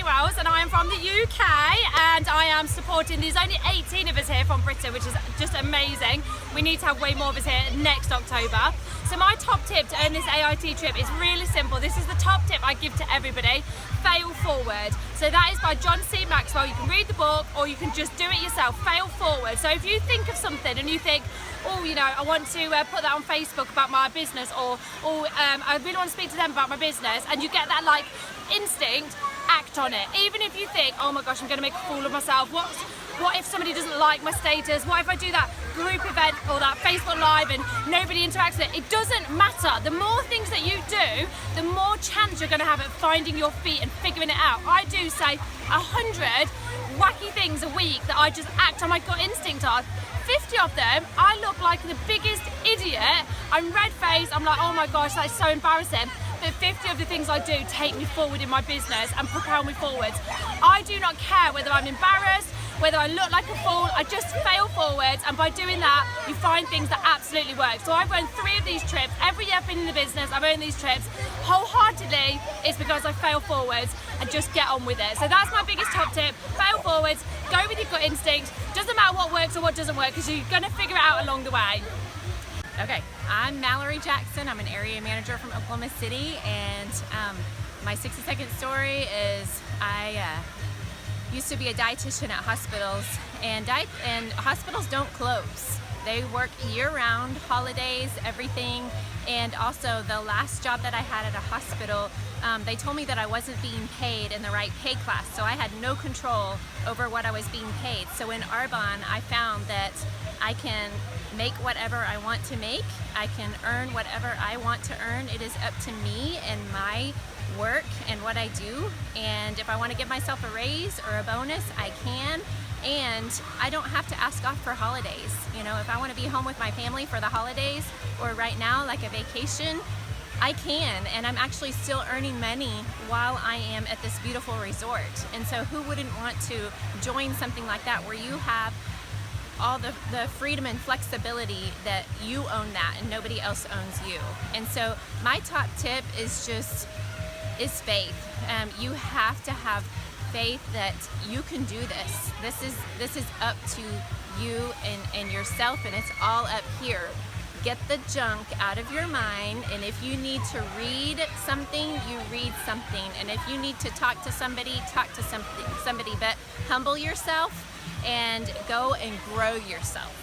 Wells and I am from the UK, and I am supporting, there's only 18 of us here from Britain, which is just amazing. We need to have way more of us here next October. So my top tip to earn this AIT trip is really simple. This is the top tip I give to everybody: fail forward. So that is by John C. Maxwell. You can read the book or you can just do it yourself. Fail forward. So if you think of something and you think, oh, you know, I want to put that on Facebook about my business, or I really want to speak to them about my business, and you get that like instinct, act on it. Even if you think, oh my gosh, I'm going to make a fool of myself. What if somebody doesn't like my status? What if I do that group event or that Facebook Live and nobody interacts with it? It doesn't matter. The more things that you do, the more chance you're going to have at finding your feet and figuring it out. I do say 100 wacky things a week that I just act on my gut instinct on. 50 of them, I look like the biggest idiot. I'm red-faced. I'm like, oh my gosh, that's so embarrassing. But 50 of the things I do take me forward in my business and propel me forward. I do not care whether I'm embarrassed, whether I look like a fool. I just fail forwards, and by doing that, you find things that absolutely work. So I've earned 3 of these trips. Every year I've been in the business, I've earned these trips. Wholeheartedly, it's because I fail forwards and just get on with it. So that's my biggest top tip: fail forwards, go with your gut instinct. Doesn't matter what works or what doesn't work, because you're gonna figure it out along the way. Okay, I'm Mallory Jackson. I'm an area manager from Oklahoma City, and my 60-second story is I used to be a dietitian at hospitals, and hospitals don't close. They work year-round, holidays, everything. And also the last job that I had at a hospital, they told me that I wasn't being paid in the right pay class, so I had no control over what I was being paid. So in Arbonne, I found that I can make whatever I want to make. I can earn whatever I want to earn. It is up to me and my work and what I do. And if I want to give myself a raise or a bonus, I can. And I don't have to ask off for holidays. You know, if I want to be home with my family for the holidays, or right now, like a vacation, I can. And I'm actually still earning money while I am at this beautiful resort. And so who wouldn't want to join something like that, where you have all the freedom and flexibility that you own that and nobody else owns you. And so my top tip is faith. You have to have faith that you can do this. This is up to you and yourself, and it's all up here. Get the junk out of your mind, and if you need to read something, you read something. And if you need to talk to somebody, talk to somebody. But humble yourself and go and grow yourself.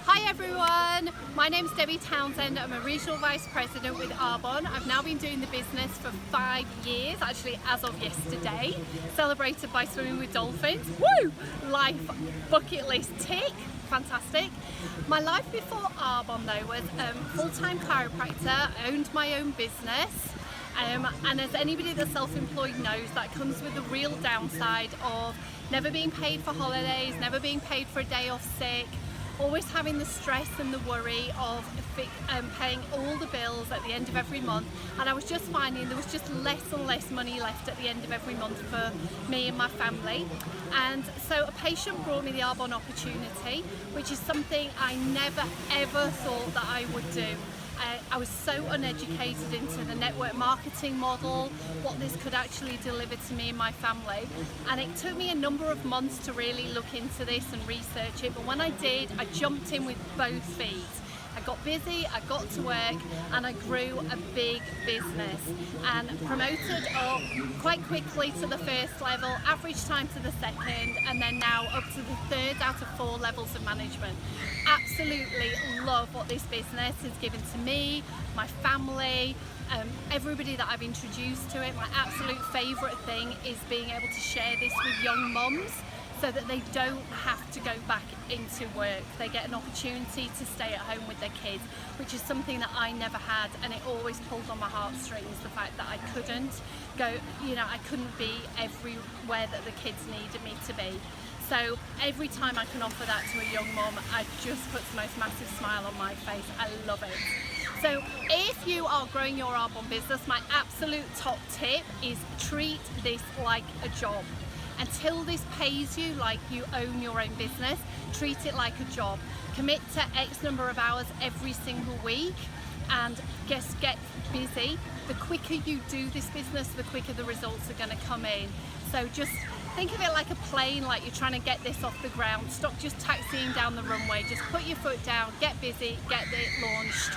Hi everyone, my name's Debbie Townsend. I'm a Regional Vice President with Arbonne. I've now been doing the business for 5 years, actually as of yesterday. Celebrated by swimming with dolphins. Woo! Life bucket list tick. Fantastic. My life before Arbonne though was full-time chiropractor. I owned my own business. And as anybody that's self-employed knows, that comes with the real downside of never being paid for holidays, never being paid for a day off sick, always having the stress and the worry of paying all the bills at the end of every month. And I was just finding there was just less and less money left at the end of every month for me and my family. And so a patient brought me the Arbonne opportunity, which is something I never ever thought that I would do. I was so uneducated into the network marketing model, what this could actually deliver to me and my family. And it took me a number of months to really look into this and research it. But when I did, I jumped in with both feet. I got busy, I got to work, and I grew a big business and promoted up quite quickly to the first level, average time to the second, and then now up to the 3rd out of 4 levels of management. Absolutely love what this business has given to me, my family, everybody that I've introduced to it. My absolute favourite thing is being able to share this with young mums, so that they don't have to go back into work. They get an opportunity to stay at home with their kids, which is something that I never had, and it always pulled on my heartstrings, the fact that I couldn't go, you know, I couldn't be everywhere that the kids needed me to be. So every time I can offer that to a young mum, it just puts the most massive smile on my face. I love it. So if you are growing your Arbonne business, my absolute top tip is treat this like a job. Until this pays you like you own your own business, treat it like a job. Commit to X number of hours every single week. and just get busy. The quicker you do this business, the quicker the results are going to come in. So just think of it like a plane, like you're trying to get this off the ground. Stop just taxiing down the runway. Just put your foot down, get busy, get it launched.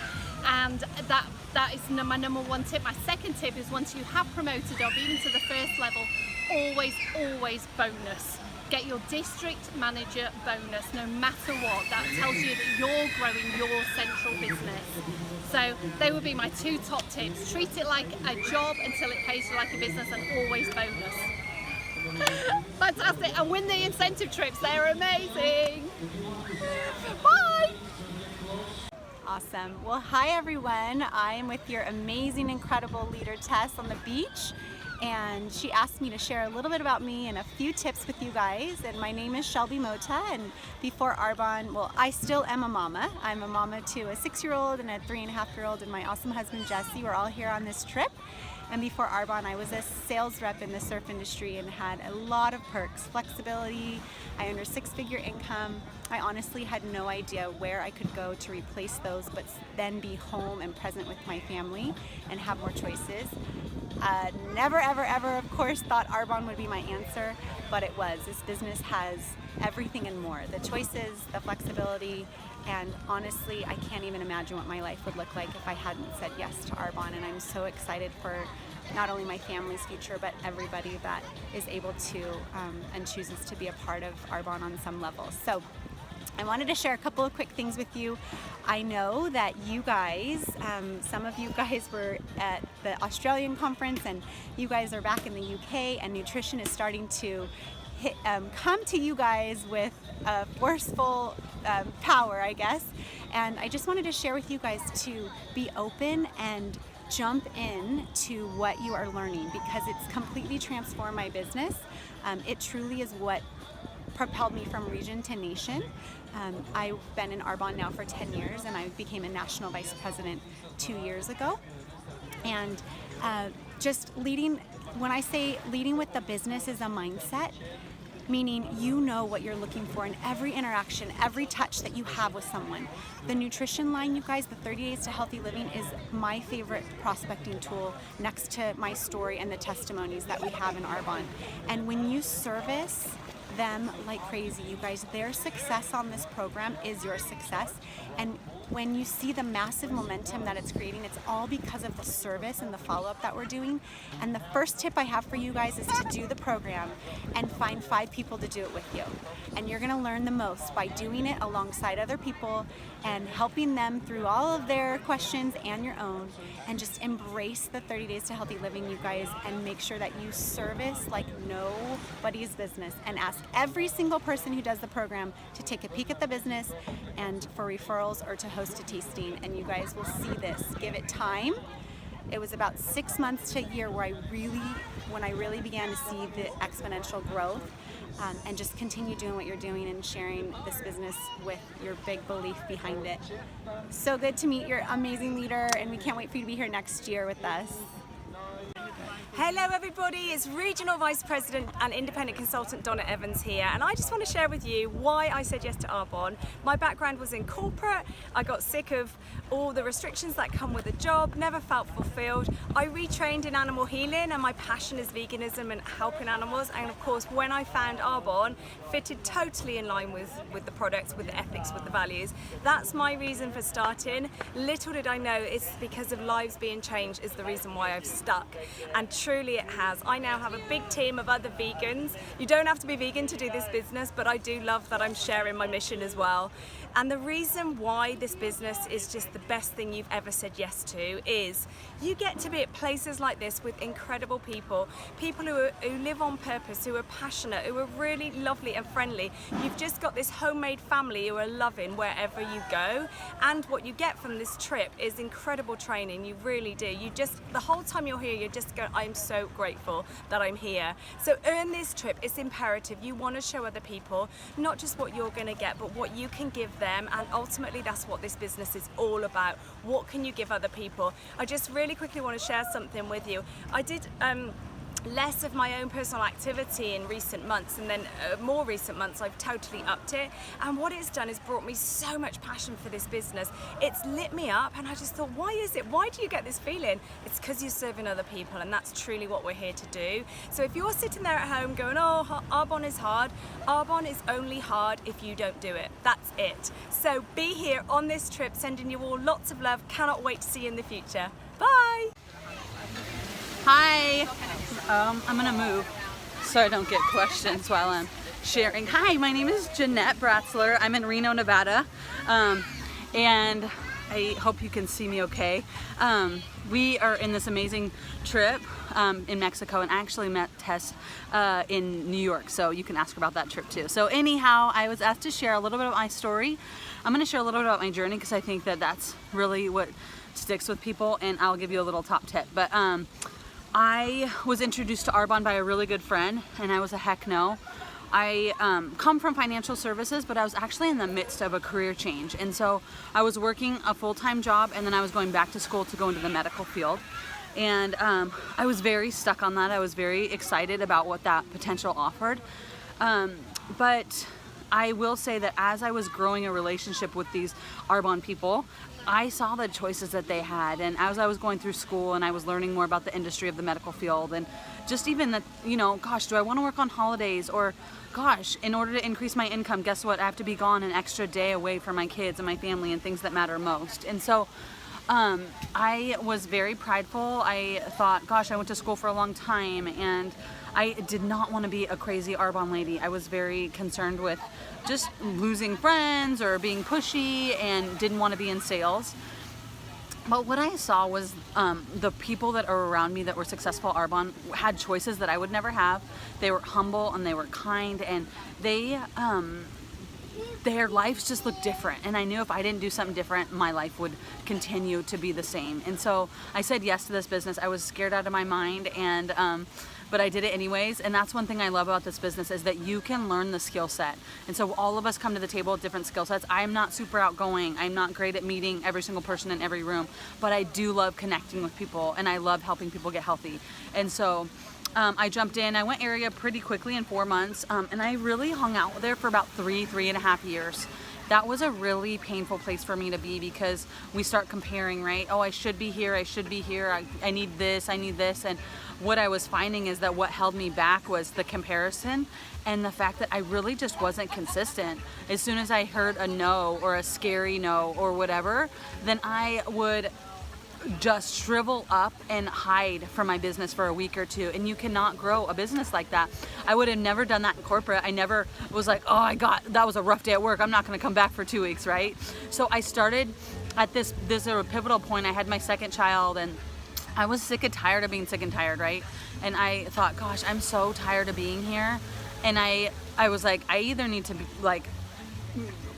And that is my number one tip. My second tip is, once you have promoted up, even to the first level, always bonus. Get your district manager bonus, no matter what. That tells you that you're growing your central business. So they would be my two top tips. Treat it like a job until it pays you like a business, and always bonus. Fantastic, and win the incentive trips, they're amazing. Bye. Awesome. Well, hi everyone. I'm with your amazing, incredible leader, Tess, on the beach. And she asked me to share a little bit about me and a few tips with you guys. And my name is Shelby Mota, and before Arbonne, well, I still am a mama. I'm a mama to a 6-year-old and a 3.5-year-old, and my awesome husband Jesse. We're all here on this trip. And before Arbonne, I was a sales rep in the surf industry and had a lot of perks, flexibility. I earned a 6-figure income. I honestly had no idea where I could go to replace those, but then be home and present with my family and have more choices. Never, ever, ever, of course, thought Arbonne would be my answer, but it was. This business has everything and more. The choices, the flexibility, and honestly, I can't even imagine what my life would look like if I hadn't said yes to Arbonne, and I'm so excited for not only my family's future, but everybody that is able to and chooses to be a part of Arbonne on some level. So I wanted to share a couple of quick things with you. I know that you guys, some of you guys were at the Australian conference, and you guys are back in the UK, and nutrition is starting to come to you guys with a forceful power, I guess. And I just wanted to share with you guys to be open and jump in to what you are learning, because it's completely transformed my business. It truly is what propelled me from region to nation. I've been in Arbonne now for 10 years, and I became a national vice president 2 years ago. And just leading, when I say leading with the business, is a mindset, meaning you know what you're looking for in every interaction, every touch that you have with someone. The nutrition line, you guys, the 30 Days to Healthy Living, is my favorite prospecting tool next to my story and the testimonies that we have in Arbonne. And when you service them like crazy, you guys, their success on this program is your success. And when you see the massive momentum that it's creating, it's all because of the service and the follow-up that we're doing. And the first tip I have for you guys is to do the program and find 5 people to do it with you. And you're gonna learn the most by doing it alongside other people and helping them through all of their questions and your own. And just embrace the 30 Days to Healthy Living, you guys, and make sure that you service like nobody's business, and ask every single person who does the program to take a peek at the business and for referrals or to host a tasting. And you guys will see this. Give it time. It was about 6 months to a year where when I really began to see the exponential growth, and just continue doing what you're doing and sharing this business with your big belief behind it. So good to meet your amazing leader, and we can't wait for you to be here next year with us. Hello everybody, it's Regional Vice President and Independent Consultant Donna Evans here, and I just want to share with you why I said yes to Arbonne. My background was in corporate. I got sick of all the restrictions that come with a job, never felt fulfilled. I retrained in animal healing, and my passion is veganism and helping animals, and of course when I found Arbonne, fitted totally in line with the products, with the ethics, with the values. That's my reason for starting. Little did I know it's because of lives being changed is the reason why I've stuck, and truly it has. I now have a big team of other vegans. You don't have to be vegan to do this business, but I do love that I'm sharing my mission as well. And the reason why this business is just the best thing you've ever said yes to is you get to be at places like this with incredible people who live on purpose, who are passionate, who are really lovely and friendly. You've just got this homemade family who are loving wherever you go, and what you get from this trip is incredible training. You really do. You just, the whole time you're here, you're just going, I'm so grateful that I'm here. So earn this trip. It's imperative. You want to show other people not just what you're going to get, but what you can give them, and ultimately that's what this business is all about. What can you give other people? I just really quickly want to share something with you. I did less of my own personal activity in recent months, and then more recent months I've totally upped it, and what it's done is brought me so much passion for this business. It's lit me up, and I just thought, why is it? Why do you get this feeling? It's because you're serving other people, and that's truly what we're here to do. So if you're sitting there at home going, oh, Arbonne is hard, Arbonne is only hard if you don't do it. That's it. So be here on this trip, sending you all lots of love. Cannot wait to see you in the future. Bye. Hi, I'm gonna move so I don't get questions while I'm sharing. Hi, my name is Jeanette Bratzler. I'm in Reno, Nevada, and I hope you can see me okay. We are in this amazing trip in Mexico, and I actually met Tess in New York, so you can ask her about that trip too. So anyhow, I was asked to share a little bit of my story. I'm gonna share a little bit about my journey because I think that that's really what sticks with people, and I'll give you a little top tip. But I was introduced to Arbonne by a really good friend, and I was a heck no. I come from financial services, but I was actually in the midst of a career change. And so I was working a full-time job, and then I was going back to school to go into the medical field. And I was very stuck on that. I was very excited about what that potential offered. But I will say that as I was growing a relationship with these Arbonne people, I saw the choices that they had, and as I was going through school and I was learning more about the industry of the medical field, and just even that, you know, gosh, do I want to work on holidays? Or gosh, in order to increase my income, guess what? I have to be gone an extra day away from my kids and my family and things that matter most. And so I was very prideful. I thought, gosh, I went to school for a long time, and I did not want to be a crazy Arbonne lady. I was very concerned with just losing friends or being pushy, and didn't want to be in sales. But what I saw was the people that are around me that were successful Arbonne had choices that I would never have. They were humble and they were kind, and their lives just looked different, and I knew if I didn't do something different, my life would continue to be the same. And so I said yes to this business. I was scared out of my mind, and but I did it anyways. And that's one thing I love about this business, is that you can learn the skill set. And so all of us come to the table with different skill sets. I'm not super outgoing. I'm not great at meeting every single person in every room, but I do love connecting with people, and I love helping people get healthy. And so I jumped in. I went area pretty quickly in 4 months, and I really hung out there for about 3.5 years. That was a really painful place for me to be, because we start comparing, right? Oh, I should be here, I should be here, I need this, I need this. And what I was finding is that what held me back was the comparison, and the fact that I really just wasn't consistent. As soon as I heard a no, or a scary no, or whatever, then I would just shrivel up and hide from my business for a week or two. And you cannot grow a business like that. I would have never done that in corporate. I never was like, oh, that was a rough day at work, I'm not gonna come back for 2 weeks, right? So I started at this pivotal point. I had my second child, and I was sick and tired of being sick and tired, right? And I thought, gosh, I'm so tired of being here. And I was like, I either need to be like,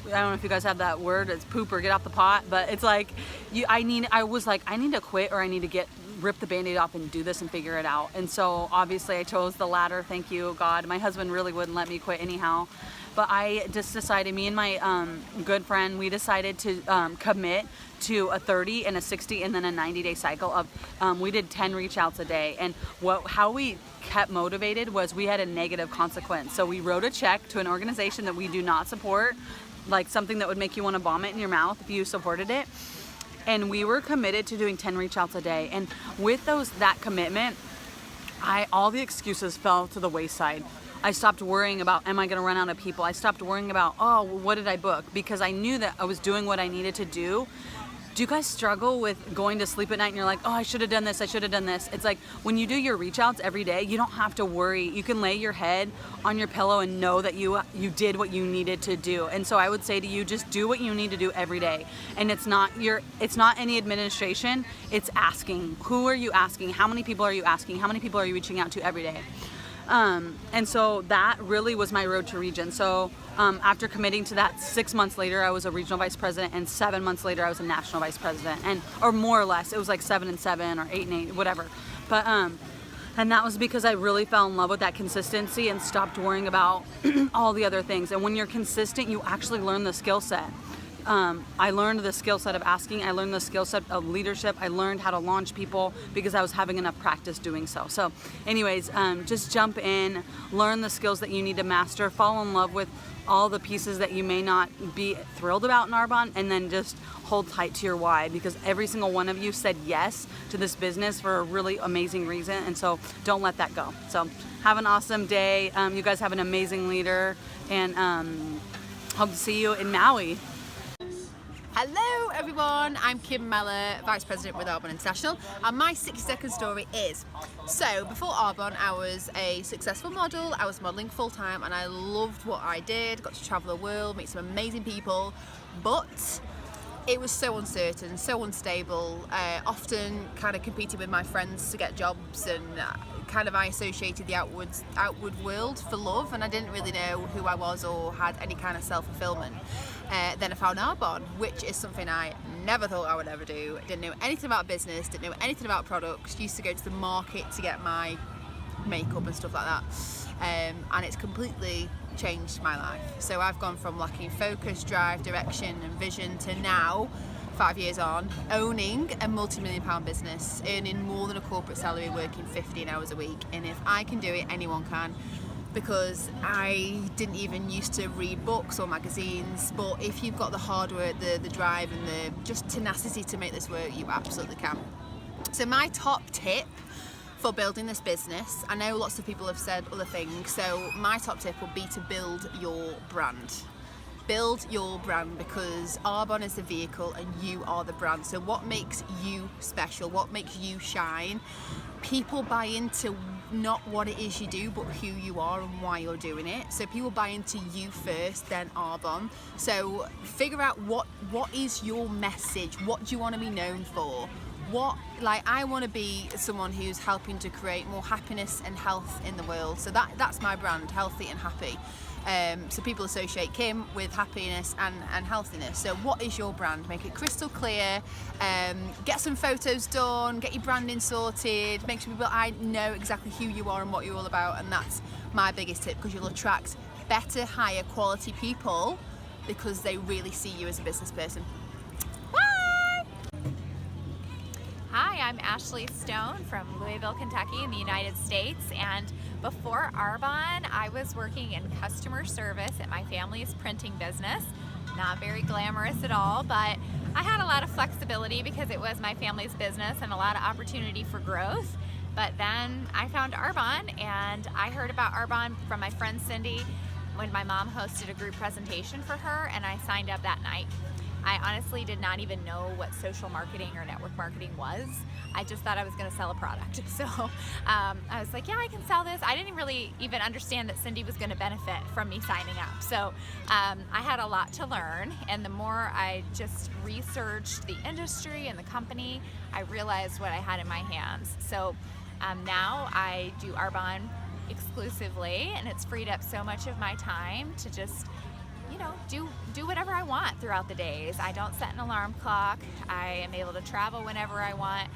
I don't know if you guys have that word, it's poop or get off the pot, but it's like, I was like, I need to quit, or I need to rip the Band-Aid off and do this and figure it out. And so obviously I chose the latter, thank you, God. My husband really wouldn't let me quit anyhow. But I just decided, me and my good friend, we decided to commit to a 30 and a 60 and then a 90-day cycle of, we did 10 reach outs a day. And how we kept motivated was we had a negative consequence. So we wrote a check to an organization that we do not support, like something that would make you want to vomit in your mouth if you supported it. And we were committed to doing 10 reach outs a day. And with that commitment, all the excuses fell to the wayside. I stopped worrying about, am I going to run out of people? I stopped worrying about, oh, what did I book? Because I knew that I was doing what I needed to do. Do you guys struggle with going to sleep at night and you're like, oh, I should have done this, I should have done this? It's like, when you do your reach outs every day, you don't have to worry. You can lay your head on your pillow and know that you did what you needed to do. And so I would say to you, just do what you need to do every day. And it's not any administration, it's asking. Who are you asking? How many people are you asking? How many people are you reaching out to every day? And so that really was my road to region. So after committing to that, 6 months later, I was a regional vice president, and 7 months later, I was a national vice president, or more or less, it was like 7 and 7 or 8 and 8, whatever. But and that was because I really fell in love with that consistency and stopped worrying about all the other things. And when you're consistent, you actually learn the skill set. I learned the skill set of asking. I learned the skill set of leadership. I learned how to launch people because I was having enough practice doing so. So anyways, just jump in, learn the skills that you need to master, fall in love with all the pieces that you may not be thrilled about in Arbonne, and then just hold tight to your why, because every single one of you said yes to this business for a really amazing reason, and so don't let that go. So have an awesome day. You guys have an amazing leader, and hope to see you in Maui. Hello everyone, I'm Kim Meller, Vice President with Arbonne International, and my 60-second story is, so before Arbonne I was a successful model. I was modelling full-time and I loved what I did, got to travel the world, meet some amazing people, but it was so uncertain, so unstable. Often kind of competing with my friends to get jobs, and kind of I associated the outward world for love, and I didn't really know who I was or had any kind of self-fulfillment. Then I found Arbonne, which is something I never thought I would ever do. Didn't know anything about business, didn't know anything about products, used to go to the market to get my makeup and stuff like that. And it's completely changed my life. So I've gone from lacking focus, drive, direction and vision to now, 5 years on, owning a multi-million-pound business, earning more than a corporate salary, working 15 hours a week. And if I can do it, anyone can, because I didn't even used to read books or magazines, but if you've got the hard work, the drive and the just tenacity to make this work, you absolutely can. So my top tip for building this business, I know lots of people have said other things, so my top tip would be to build your brand. Build your brand, because Arbonne is the vehicle and you are the brand. So what makes you special? What makes you shine? People buy into not what it is you do, but who you are and why you're doing it. So people buy into you first, then Arbonne. So figure out what is your message? What do you want to be known for? I want to be someone who's helping to create more happiness and health in the world. So that's my brand, healthy and happy. So people associate Kim with happiness and healthiness. So what is your brand? Make it crystal clear. Get some photos done, get your branding sorted, make sure people know exactly who you are and what you're all about. And that's my biggest tip, because you'll attract better, higher quality people because they really see you as a business person. Hi, I'm Ashley Stone from Louisville, Kentucky in the United States, and before Arbonne I was working in customer service at my family's printing business. Not very glamorous at all, but I had a lot of flexibility because it was my family's business and a lot of opportunity for growth. But then I found Arbonne, and I heard about Arbonne from my friend Cindy when my mom hosted a group presentation for her, and I signed up that night. I honestly did not even know what social marketing or network marketing was. I just thought I was going to sell a product. So I was like, yeah, I can sell this. I didn't really even understand that Cindy was going to benefit from me signing up. So I had a lot to learn, and the more I just researched the industry and the company, I realized what I had in my hands. So now I do Arbonne exclusively, and it's freed up so much of my time to just do whatever I want throughout the days. I don't set an alarm clock. I am able to travel whenever I want.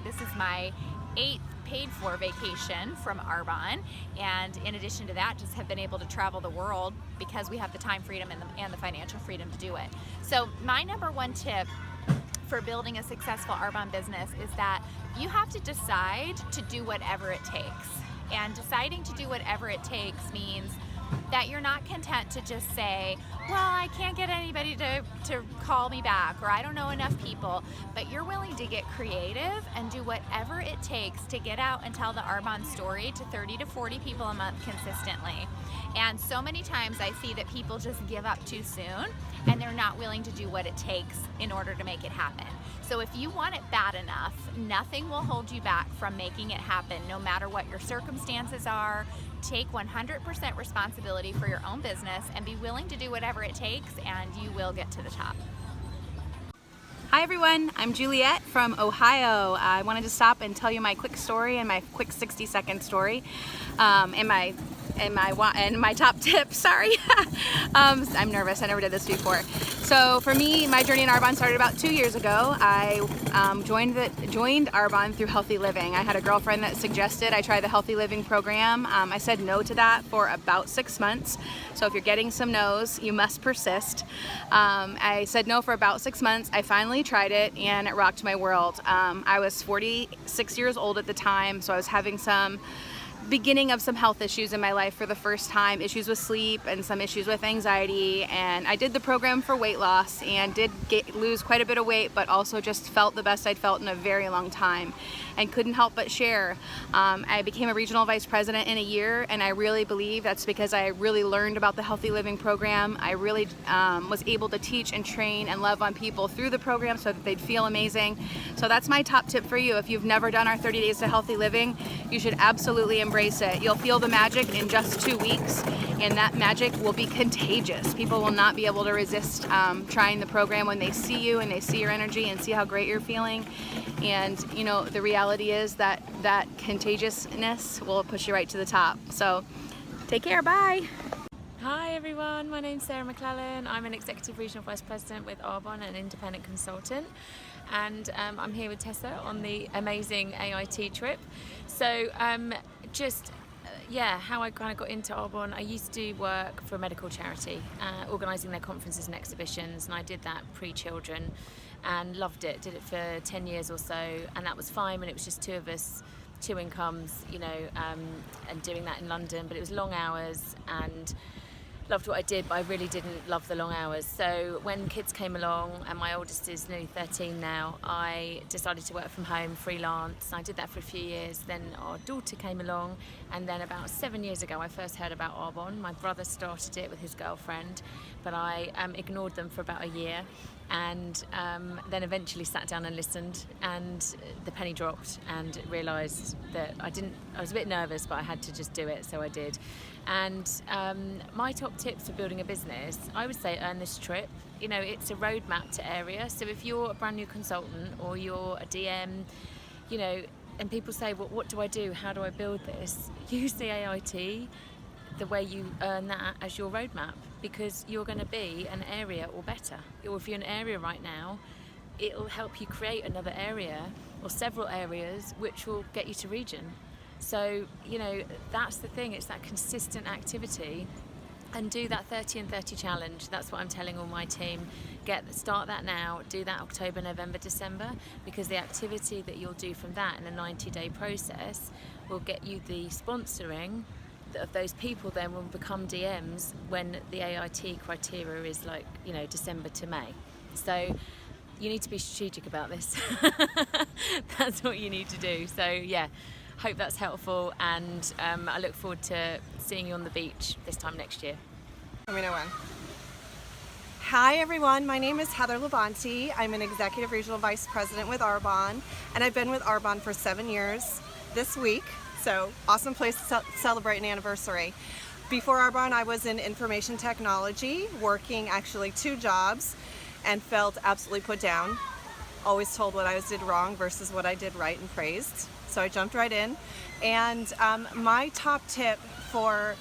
This is my 8th paid for vacation from Arbonne, and in addition to that, just have been able to travel the world because we have the time freedom and the financial freedom to do it. So my number one tip for building a successful Arbonne business is that you have to decide to do whatever it takes. And deciding to do whatever it takes means that you're not content to just say, well, I can't get anybody to call me back, or I don't know enough people, but you're willing to get creative and do whatever it takes to get out and tell the Arbonne story to 30 to 40 people a month consistently. And so many times I see that people just give up too soon, and they're not willing to do what it takes in order to make it happen. So if you want it bad enough, nothing will hold you back from making it happen, no matter what your circumstances are. Take 100% responsibility for your own business and be willing to do whatever it takes, and you will get to the top. Hi everyone, I'm Juliet from Ohio. I wanted to stop and tell you my quick story and my quick 60-second story. And and my top tip, sorry. I'm nervous, I never did this before. So for me, my journey in Arbonne started about 2 years ago. I joined Arbonne through Healthy Living. I had a girlfriend that suggested I try the Healthy Living program. I said no to that for about 6 months. So if you're getting some no's, you must persist. I said no for about 6 months. I finally tried it and it rocked my world. I was 46 years old at the time, so I was having some beginning of some health issues in my life for the first time, issues with sleep and some issues with anxiety, and I did the program for weight loss and did lose quite a bit of weight, but also just felt the best I'd felt in a very long time and couldn't help but share. I became a regional vice president in a year, and I really believe that's because I really learned about the Healthy Living program. I really was able to teach and train and love on people through the program so that they'd feel amazing. So that's my top tip for you. If you've never done our 30 Days to Healthy Living, you should absolutely embrace it. You'll feel the magic in just 2 weeks, and that magic will be contagious. People will not be able to resist trying the program when they see you and they see your energy and see how great you're feeling. And you know, the reality is that that contagiousness will push you right to the top. So take care, bye. Hi everyone, my name's Sarah McClellan. I'm an Executive Regional Vice President with Arbonne, an independent consultant, and I'm here with Tessa on the amazing AIT trip. So how I kind of got into Arbonne, I used to work for a medical charity, organising their conferences and exhibitions, and I did that pre-children and loved it. Did it for 10 years or so, and that was fine when it was just two of us, two incomes, you know, and doing that in London, but it was long hours and loved what I did, but I really didn't love the long hours. So when kids came along, and my oldest is nearly 13 now, I decided to work from home, freelance. I did that for a few years. Then our daughter came along, and then about 7 years ago I first heard about Arbonne. My brother started it with his girlfriend, but I ignored them for about a year, and then eventually sat down and listened, and the penny dropped, and realised that I was a bit nervous, but I had to just do it, so I did. And my top tips for building a business, I would say earn this trip. You know, it's a roadmap to area. So if you're a brand new consultant or you're a DM, you know, and people say, well, what do I do? How do I build this? Use the AIT, the way you earn that as your roadmap, because you're going to be an area or better. Or if you're an area right now, it'll help you create another area or several areas which will get you to region. So, you know, that's the thing, it's that consistent activity, and do that 30 and 30 challenge. That's what I'm telling all my team. Start that now, do that October, November, December, because the activity that you'll do from that in a 90-day process will get you the sponsoring of those people. Then will become DMs when the AIT criteria is like, you know, December to May. So you need to be strategic about this. That's what you need to do. So yeah, hope that's helpful, and I look forward to seeing you on the beach this time next year. Let me know when. Hi everyone, my name is Heather Labonte. I'm an Executive Regional Vice President with Arbonne, and I've been with Arbonne for 7 years this week, so awesome place to celebrate an anniversary. Before Arbonne, I was in information technology, working actually 2 jobs, and felt absolutely put down. Always told what I did wrong versus what I did right and praised. So I jumped right in. And my top tip for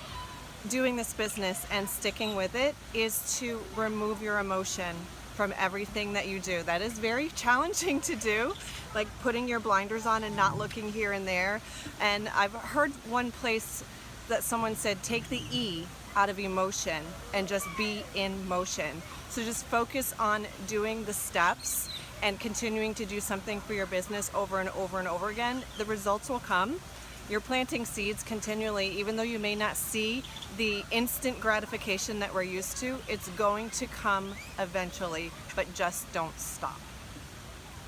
doing this business and sticking with it is to remove your emotion from everything that you do. That is very challenging to do, like putting your blinders on and not looking here and there. And I've heard one place that someone said, take the E out of emotion and just be in motion. So just focus on doing the steps and continuing to do something for your business over and over and over again. The results will come. You're planting seeds continually, even though you may not see the instant gratification that we're used to, it's going to come eventually, but just don't stop.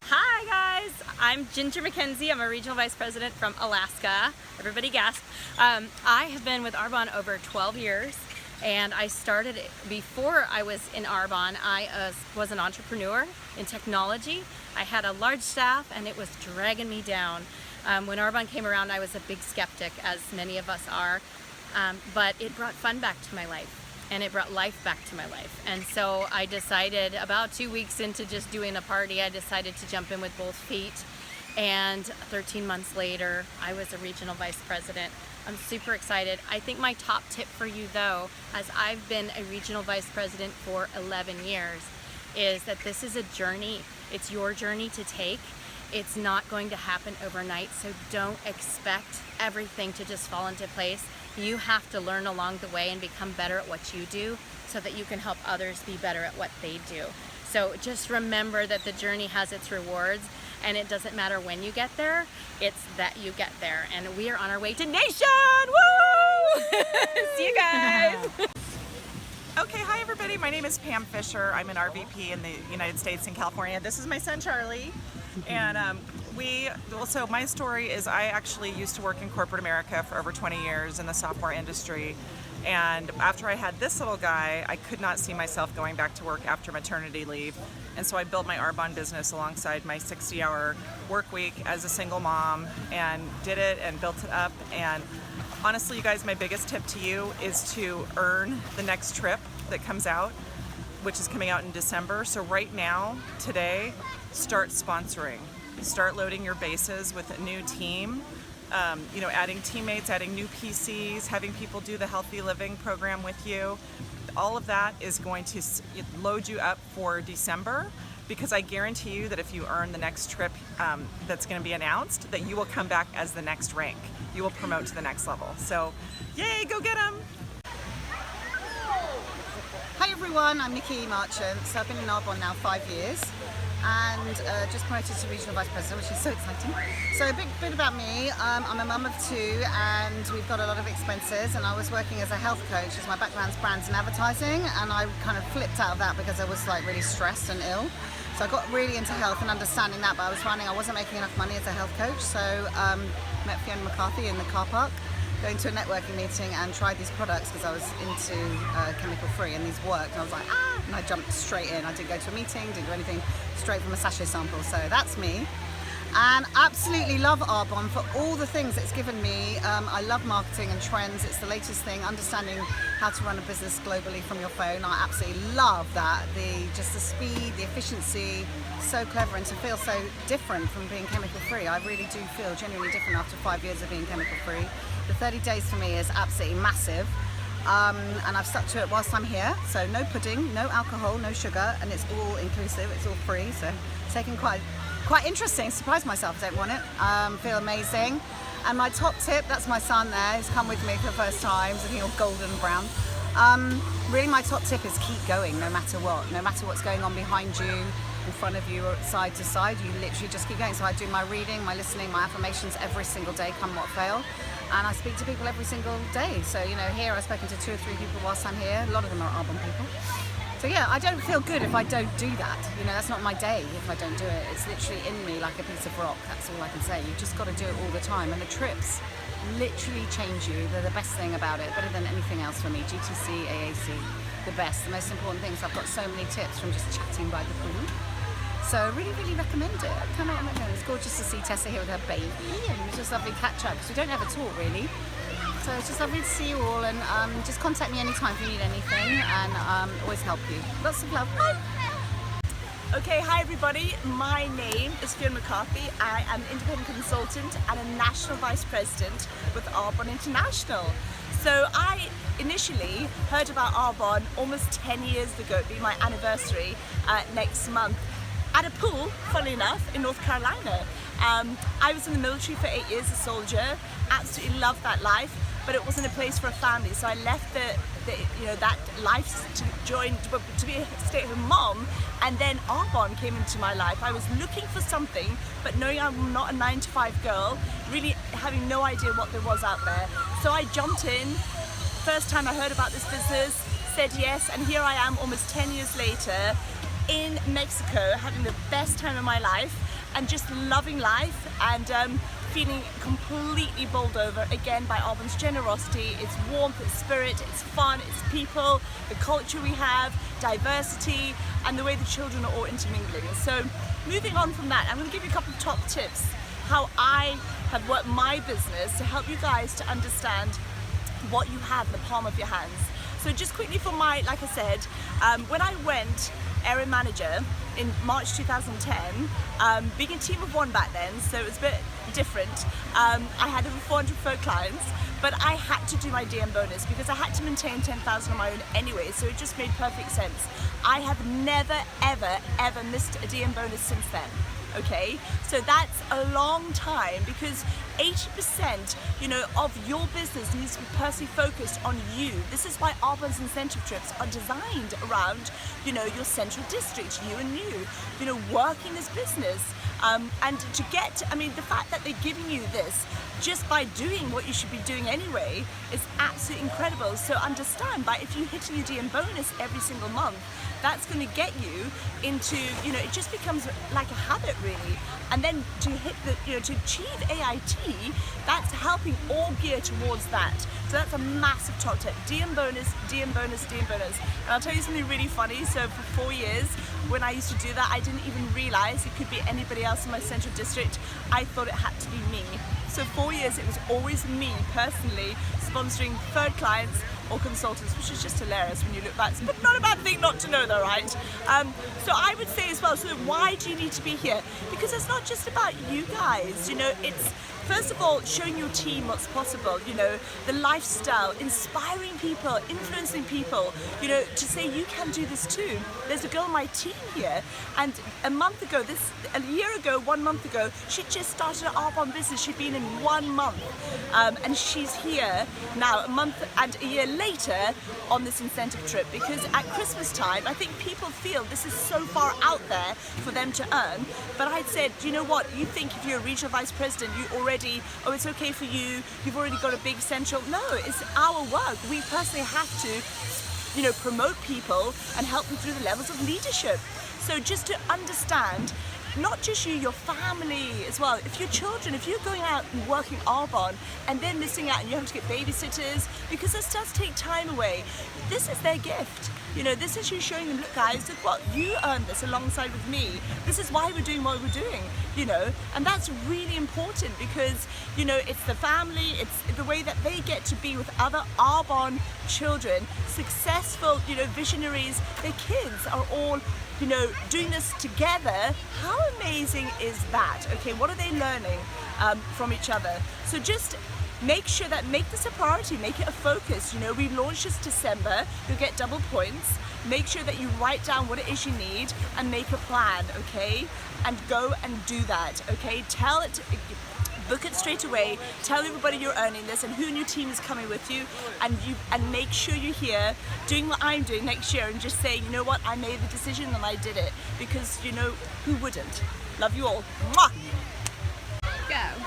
Hi guys, I'm Ginger McKenzie. I'm a Regional Vice President from Alaska. Everybody gasp. I have been with Arbonne over 12 years. And I started before I was in Arbonne. I was an entrepreneur in technology. I had a large staff and it was dragging me down. When Arbonne came around, I was a big skeptic, as many of us are, but it brought fun back to my life, and it brought life back to my life. And so I decided, about 2 weeks into just doing a party, I decided to jump in with both feet and 13 months later, I was a regional vice president. I'm super excited. I think my top tip for you though, as I've been a regional vice president for 11 years, is that this is a journey. It's your journey to take. It's not going to happen overnight, so don't expect everything to just fall into place. You have to learn along the way and become better at what you do so that you can help others be better at what they do. So just remember that the journey has its rewards, and it doesn't matter when you get there, it's that you get there. And we are on our way to Nation! Woo! See you guys! Okay, hi everybody. My name is Pam Fisher. I'm an RVP in the United States and California. This is my son Charlie. And so my story is I actually used to work in corporate America for over 20 years in the software industry. And after I had this little guy, I could not see myself going back to work after maternity leave. And so I built my Arbonne business alongside my 60-hour work week as a single mom, and did it and built it up. And honestly, you guys, my biggest tip to you is to earn the next trip that comes out, which is coming out in December. So right now, today, start sponsoring. Start loading your bases with a new team. Adding teammates, adding new PCs, having people do the healthy living program with you. All of that is going to load you up for December, because I guarantee you that if you earn the next trip that's going to be announced, that you will come back as the next rank. You will promote to the next level. So, yay, go get them! Hi everyone, I'm Nikki Marchant. So I've been in Arbonne now 5 years, and just promoted to Regional Vice President, which is so exciting. So a bit about me, I'm a mum of 2, and we've got a lot of expenses, and I was working as a health coach, as my background's brands and advertising, and I kind of flipped out of that because I was like really stressed and ill. So I got really into health and understanding that, but I wasn't making enough money as a health coach, so met Fiona McCarthy in the car park, going to a networking meeting, and tried these products because I was into chemical free, and these worked, and I was like, and I jumped straight in. I didn't go to a meeting, didn't do anything, straight from a sachet sample. So that's me, and absolutely love Arbonne for all the things it's given me. I love marketing and trends. It's the latest thing, understanding how to run a business globally from your phone. I absolutely love that, the speed, the efficiency, so clever, and to feel so different from being chemical free. I really do feel genuinely different after 5 years of being chemical free. The 30 days for me is absolutely massive, and I've stuck to it whilst I'm here. So no pudding, no alcohol, no sugar, and it's all inclusive, it's all free. So it's taken quite interesting. Surprised myself, I don't want it. Feel amazing. And my top tip, that's my son there, he's come with me for the first time, he's looking all golden brown. Really my top tip is keep going no matter what. No matter what's going on behind you, in front of you, or side to side, you literally just keep going. So I do my reading, my listening, my affirmations every single day, come what fail. And I speak to people every single day. So, here I've spoken to 2 or 3 people whilst I'm here. A lot of them are Arbonne people. So yeah, I don't feel good if I don't do that. That's not my day if I don't do it. It's literally in me like a piece of rock. That's all I can say. You've just got to do it all the time. And the trips literally change you. They're the best thing about it. Better than anything else for me. GTC, AAC, the best. The most important things. I've got so many tips from just chatting by the pool. So I really, really recommend it. It's gorgeous to see Tessa here with her baby, and it was just lovely to catch up because we don't ever talk really. So it's just lovely to see you all, and just contact me anytime if you need anything, and always help you. Lots of love. Bye. Okay, hi everybody. My name is Fiona McCarthy. I am an independent consultant and a national vice president with Arbonne International. So I initially heard about Arbonne almost 10 years ago, it'll be my anniversary next month, at a pool, funnily enough, in North Carolina. I was in the military for 8 years, a soldier, absolutely loved that life, but it wasn't a place for a family, so I left that life to be a stay-at-home mom, and then Arbonne came into my life. I was looking for something, but knowing I'm not a 9-to-5 girl, really having no idea what there was out there. So I jumped in, first time I heard about this business, said yes, and here I am almost 10 years later, in Mexico, having the best time of my life and just loving life, and feeling completely bowled over again by Arbonne's generosity, its warmth, its spirit, its fun, its people, the culture we have, diversity, and the way the children are all intermingling. So moving on from that, I'm going to give you a couple of top tips how I have worked my business to help you guys to understand what you have in the palm of your hands. So just quickly for like I said, when I went area manager in March 2010, being a team of one back then, so it was a bit different. I had over 400 folk clients, but I had to do my DM bonus because I had to maintain 10,000 on my own anyway, so it just made perfect sense. I have never, ever missed a DM bonus since then. Okay, so that's a long time because 80%, of your business needs to be personally focused on you. This is why Arbonne's incentive trips are designed around, your central district, you and you, working this business. And to get, the fact that they're giving you this just by doing what you should be doing anyway is absolutely incredible. So understand that if you hit your DM bonus every single month, that's going to get you into, it just becomes like a habit really. And then to hit to achieve AIT, that's helping all gear towards that. So that's a massive top tip. DM bonus, DM bonus, DM bonus. And I'll tell you something really funny. So for 4 years, when I used to do that, I didn't even realize it could be anybody else in my central district. I thought it had to be me. So 4 years, it was always me personally sponsoring third clients or consultants, which is just hilarious when you look back, but not a bad thing not to know though, right? So I would say as well, so why do you need to be here? Because it's not just about you guys, it's first of all showing your team what's possible, the lifestyle, inspiring people, influencing people, to say you can do this too. There's a girl on my team here, and a year ago, 1 month ago, she just started an Arbonne business. She'd been in 1 month, and she's here now a month and a year later on this incentive trip, because at Christmas time I think people feel this is so far out there for them to earn. But I said, you know what, you think if you're a regional vice president you already, it's okay for you, you've already got a big central. No, it's our work. We personally have to promote people and help them through the levels of leadership. So just to understand, not just you, your family as well. If your children, if you're going out and working Arbonne and they're missing out and you have to get babysitters, because this does take time away, this is their gift. This is you showing them, look guys, look what, you earned this alongside with me. This is why we're doing what we're doing, and that's really important because, it's the family, it's the way that they get to be with other Arbonne children, successful, visionaries. Their kids are all doing this together. How amazing is that? Okay, what are they learning from each other? So just make sure that, make this a priority, make it a focus. We launched this December, you'll get double points. Make sure that you write down what it is you need and make a plan, okay? And go and do that, okay? Book it straight away, tell everybody you're earning this and who in your team is coming with you, and make sure you're here doing what I'm doing next year and just say, you know what, I made the decision and I did it, because who wouldn't? Love you all. Mwah! Go.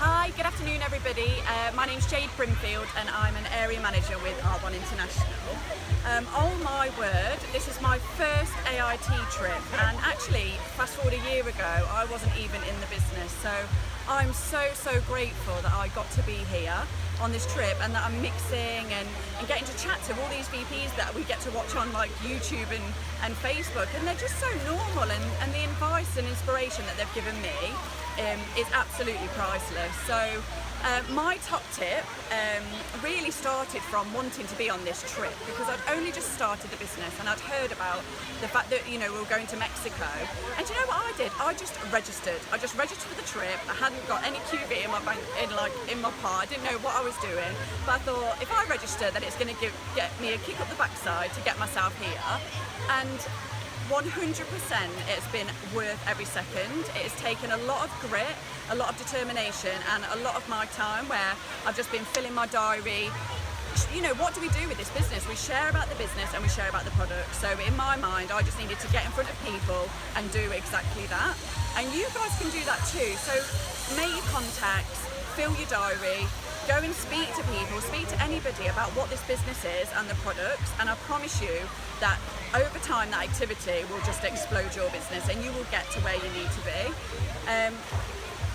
Hi, good afternoon everybody. My name's Jade Brimfield and I'm an area manager with Arbonne International. Oh my word, this is my first AIT trip, and actually fast forward a year ago I wasn't even in the business, so I'm so grateful that I got to be here on this trip and that I'm mixing and getting to chat to all these VPs that we get to watch on like YouTube and Facebook, and they're just so normal, and the advice and inspiration that they've given me is absolutely priceless. So my top tip really started from wanting to be on this trip because I'd only just started the business and I'd heard about the fact that we were going to Mexico, and do you know what I did? I just registered. I just registered for the trip. I hadn't got any QV in my bank, in my pot. I didn't know what I was doing, but I thought if I register, then it's going to get me a kick up the backside to get myself here. And 100% it's been worth every second. It has taken a lot of grit, a lot of determination and a lot of my time where I've just been filling my diary. What do we do with this business? We share about the business and we share about the product. So in my mind, I just needed to get in front of people and do exactly that. And you guys can do that too. So make your contacts, fill your diary, go and speak to people, speak to anybody about what this business is and the products, and I promise you that over time that activity will just explode your business and you will get to where you need to be.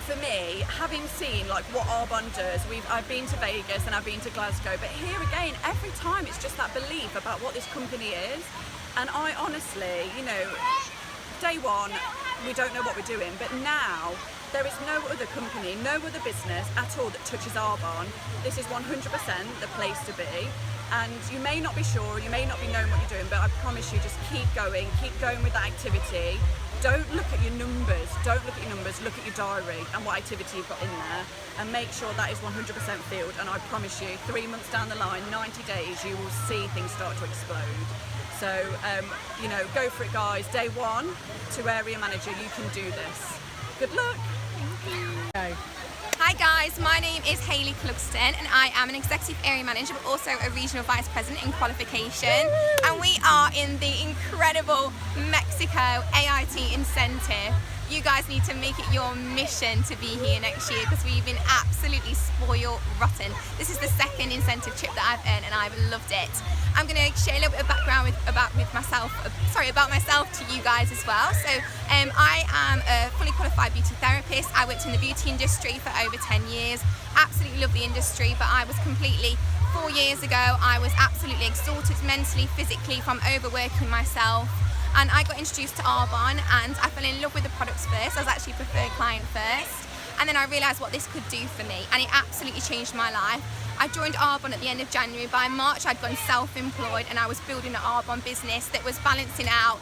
For me, having seen like what Arbonne does, I've been to Vegas and I've been to Glasgow, but here again, every time it's just that belief about what this company is. And I honestly, day one, we don't know what we're doing, but now there is no other company, no other business at all that touches Arbonne. This is 100% the place to be. and you may not be sure, you may not be knowing what you're doing, but I promise you, just keep going with that activity. Don't look at your numbers, look at your diary and what activity you've got in there, and make sure that is 100% filled. And I promise you, 3 months down the line, 90 days, you will see things start to explode. So, you know, go for it, guys. Day 1 to area manager, you can do this. Good luck. Thank you. Hi guys, my name is Hayley Clugston and I am an Executive Area Manager but also a Regional Vice President in qualification, and we are in the incredible Mexico AIT Incentive. You guys need to make it your mission to be here next year because we've been absolutely spoiled rotten. This is the second incentive trip that I've earned and I've loved it. I'm going to share a little bit of background about myself to you guys as well. So I am a fully qualified beauty therapist. I worked in the beauty industry for over 10 years. Absolutely love the industry, but I was completely, 4 years ago, I was absolutely exhausted mentally, physically from overworking myself. And I got introduced to Arbonne and I fell in love with the products first. I was actually a preferred client first. And then I realised what this could do for me, and it absolutely changed my life. I joined Arbonne at the end of January. By March I'd gone self-employed and I was building an Arbonne business that was balancing out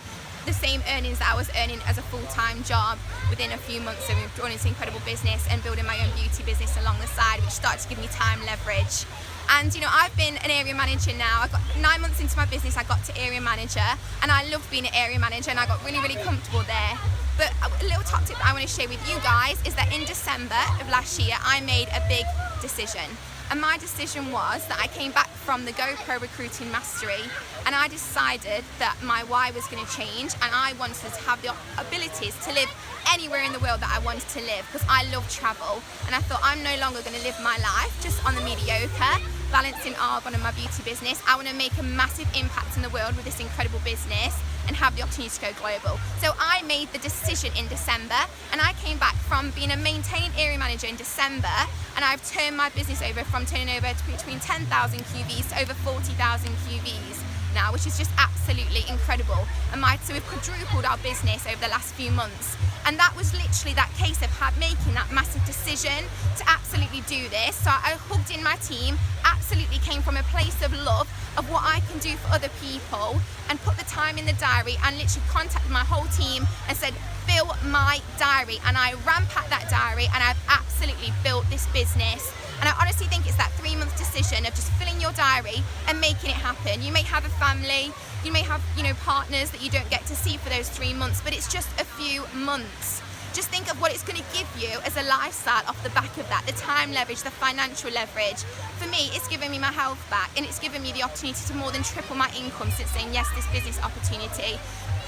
the same earnings that I was earning as a full-time job within a few months. So we've joined this incredible business and building my own beauty business along the side, which started to give me time leverage. And you know, I've been an area manager now. I got 9 months into my business, I got to area manager, and I loved being an area manager and I got really, really comfortable there. But a little top tip that I want to share with you guys is that in December of last year, I made a big decision. And my decision was that I came back from the GoPro Recruiting Mastery and I decided that my why was going to change, and I wanted to have the abilities to live anywhere in the world that I wanted to live because I love travel. And I thought, I'm no longer going to live my life just on the mediocre, balancing Arbonne and my beauty business. I want to make a massive impact in the world with this incredible business and have the opportunity to go global. So I made the decision in December, and I came back from being a maintaining area manager in December, and I've turned my business over from turning over to between 10,000 QVs to over 40,000 QVs now, which is just absolutely incredible. And so we've quadrupled our business over the last few months. And that was literally that case of making that massive decision to absolutely do this. So I hugged in my team, absolutely came from a place of love of what I can do for other people, and put the time in the diary and literally contacted my whole team and said, fill my diary. And I ran-packed that diary and I've absolutely built this business. And I honestly think it's that 3-month decision of just filling your diary and making it happen. You may have a family, you may have, you know, partners that you don't get to see for those 3 months, but it's just a few months. Just think of what it's going to give you as a lifestyle off the back of that, the time leverage, the financial leverage. For me, it's given me my health back, and it's given me the opportunity to more than triple my income since saying yes to this business opportunity.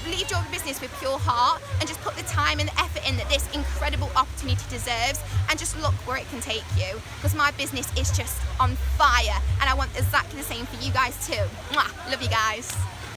Leave your business with pure heart and just put the time and the effort in that this incredible opportunity deserves, and just look where it can take you, because my business is just on fire and I want exactly the same for you guys too. Mwah! Love you guys.